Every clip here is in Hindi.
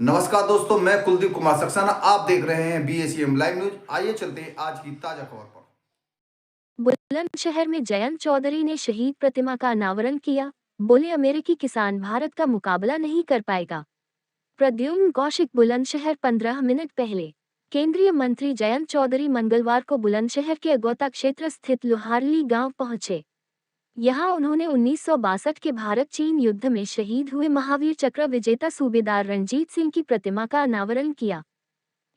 नमस्कार दोस्तों, मैं कुलदीप कुमार सक्सेना। आप देख रहे हैं BACM लाइव न्यूज। आइए चलते हैं आज की ताजा खबर पर। बुलंदशहर में जयंत चौधरी ने शहीद प्रतिमा का अनावरण किया। बोले, अमेरिकी किसान भारत का मुकाबला नहीं कर पाएगा। प्रद्युम्न कौशिक। बुलंदशहर 15 मिनट पहले केंद्रीय मंत्री जयंत चौधरी मंगलवार को बुलंदशहर के अगौता क्षेत्र स्थित लोहारली गांव पहुंचे। यहां उन्होंने 1962 के भारत चीन युद्ध में शहीद हुए महावीर चक्र विजेता सूबेदार रणजीत सिंह की प्रतिमा का अनावरण किया।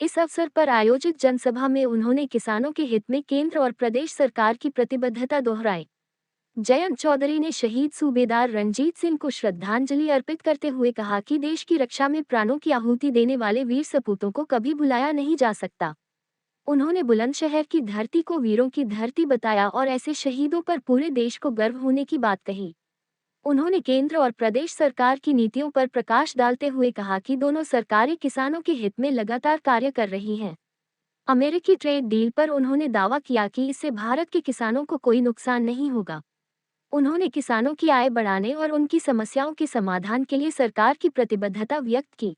इस अवसर पर आयोजित जनसभा में उन्होंने किसानों के हित में केंद्र और प्रदेश सरकार की प्रतिबद्धता दोहराई। जयंत चौधरी ने शहीद सूबेदार रणजीत सिंह को श्रद्धांजलि अर्पित करते हुए कहा कि देश की रक्षा में प्राणों की आहुति देने वाले वीर सपूतों को कभी भुलाया नहीं जा सकता। उन्होंने बुलंदशहर की धरती को वीरों की धरती बताया और ऐसे शहीदों पर पूरे देश को गर्व होने की बात कही। उन्होंने केंद्र और प्रदेश सरकार की नीतियों पर प्रकाश डालते हुए कहा कि दोनों सरकारें किसानों के हित में लगातार कार्य कर रही हैं। अमेरिकी ट्रेड डील पर उन्होंने दावा किया कि इससे भारत के किसानों को कोई नुकसान नहीं होगा। उन्होंने किसानों की आय बढ़ाने और उनकी समस्याओं के समाधान के लिए सरकार की प्रतिबद्धता व्यक्त की।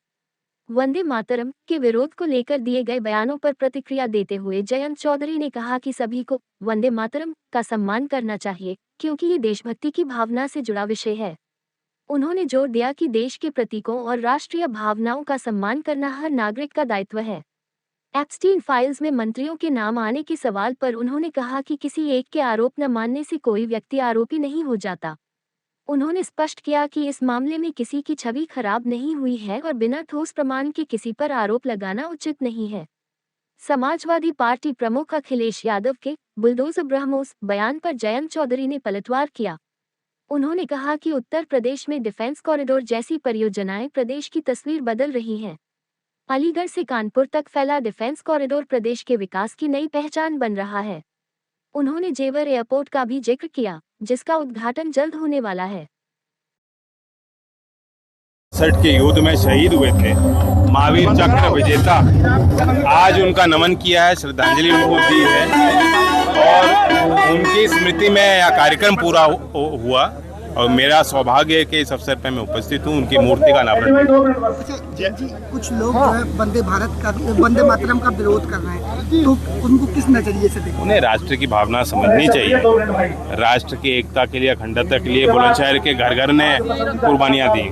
वंदे मातरम के विरोध को लेकर दिए गए बयानों पर प्रतिक्रिया देते हुए जयंत चौधरी ने कहा कि सभी को वंदे मातरम का सम्मान करना चाहिए, क्योंकि ये देशभक्ति की भावना से जुड़ा विषय है। उन्होंने जोर दिया कि देश के प्रतीकों और राष्ट्रीय भावनाओं का सम्मान करना हर नागरिक का दायित्व है। एप्स्टीन फाइल्स में मंत्रियों के नाम आने के सवाल पर उन्होंने कहा कि किसी एक के आरोप न मानने से कोई व्यक्ति आरोपी नहीं हो जाता। उन्होंने स्पष्ट किया कि इस मामले में किसी की छवि खराब नहीं हुई है और बिना ठोस प्रमाण के किसी पर आरोप लगाना उचित नहीं है। समाजवादी पार्टी प्रमुख अखिलेश यादव के बुलडोजर ब्रह्मोस बयान पर जयंत चौधरी ने पलटवार किया। उन्होंने कहा कि उत्तर प्रदेश में डिफेंस कॉरिडोर जैसी परियोजनाएं प्रदेश की तस्वीर बदल रही हैं। अलीगढ़ से कानपुर तक फैला डिफेंस कॉरिडोर प्रदेश के विकास की नई पहचान बन रहा है। उन्होंने जेवर एयरपोर्ट का भी जिक्र किया, जिसका उद्घाटन जल्द होने वाला है। 1962 के युद्ध में शहीद हुए थे महावीर चक्र विजेता, आज उनका नमन किया है, श्रद्धांजलि उनको दी है और उनकी स्मृति में यह कार्यक्रम पूरा हुआ और मेरा सौभाग्य है कि इस अवसर पर मैं उपस्थित हूँ। उनकी मूर्ति का अनावरण। कुछ लोग जो है वंदे मातरम का विरोध कर रहे हैं, तो उनको किस नजरिए से देखते? उन्हें राष्ट्र की भावना समझनी चाहिए। राष्ट्र की एकता के लिए, अखंडता के लिए बुलंदशहर के घर घर ने कुर्बानियाँ दी,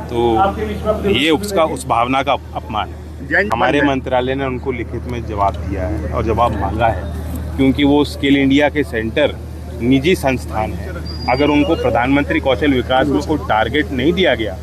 तो ये उस भावना का अपमान है। हमारे मंत्रालय ने उनको लिखित में जवाब दिया है और जवाब मांगा है, क्योंकि वो स्किल इंडिया के सेंटर निजी संस्थान है। अगर उनको प्रधानमंत्री कौशल विकास में कोई टारगेट नहीं दिया गया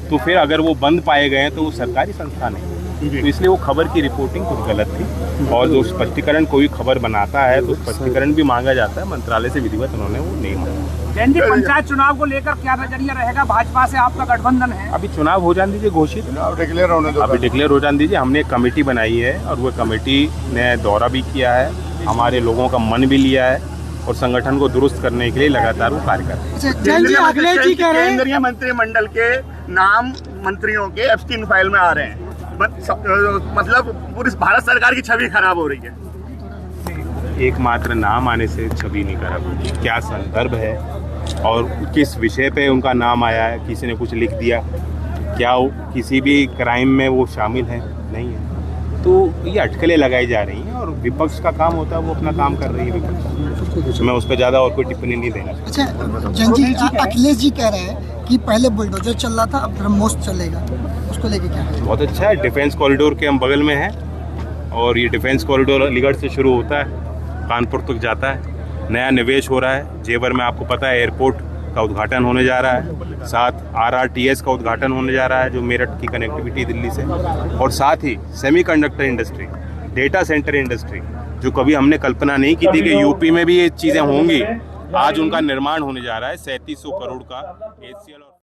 तो फिर अगर वो बंद पाए गए हैं तो वो सरकारी संस्थान है। तो इसलिए वो खबर की रिपोर्टिंग कुछ गलत थी और जो स्पष्टीकरण कोई खबर बनाता है तो स्पष्टीकरण भी मांगा जाता है। मंत्रालय से विधिवत उन्होंने वो नहीं मांगा। जैन जी, पंचायत चुनाव को लेकर क्या नजरिया रहेगा? भाजपा से आपका गठबंधन है, अभी चुनाव हो जाने दीजिए, घोषित अभी डिक्लेयर हो जाने दीजिए। हमने एक कमेटी बनाई है और वो कमेटी ने दौरा भी किया है, हमारे लोगों का मन भी लिया है और संगठन को दुरुस्त करने के लिए लगातार वो कार्य कर रहे हैं। केंद्रीय मंत्रिमंडल के नाम मंत्रियों के एप्स्टीन फाइल में आ रहे हैं, मतलब पूरी भारत सरकार की छवि खराब हो रही है। एकमात्र नाम आने से छवि नहीं खराब होगी। क्या संदर्भ है और किस विषय पे उनका नाम आया है? किसी ने कुछ लिख दिया क्या? किसी भी क्राइम में वो शामिल है? नहीं है। तो ये अटकलें लगाई जा रही हैं और विपक्ष का काम होता है, वो अपना काम कर रही है विपक्ष। मैं उस पर ज़्यादा और कोई टिप्पणी नहीं देना। अच्छा जैन जी, अखिलेश जी कह रहे हैं कि पहले बुलडोजर चल रहा था, अब ब्रह्मोस चलेगा, उसको लेके क्या है? बहुत अच्छा है। डिफेंस कॉरिडोर के हम बगल में हैं और ये डिफेंस कॉरिडोर अलीगढ़ से शुरू होता है, कानपुर तक जाता है। नया निवेश हो रहा है। जेवर में आपको पता है एयरपोर्ट का उद्घाटन होने जा रहा है, साथ RRTS का उद्घाटन होने जा रहा है जो मेरठ की कनेक्टिविटी दिल्ली से, और साथ ही semiconductor industry, data center industry, जो कभी हमने कल्पना नहीं की थी कि यूपी में भी ये चीज़ें होंगी, आज उनका निर्माण होने जा रहा है। 3700 करोड़ का HCL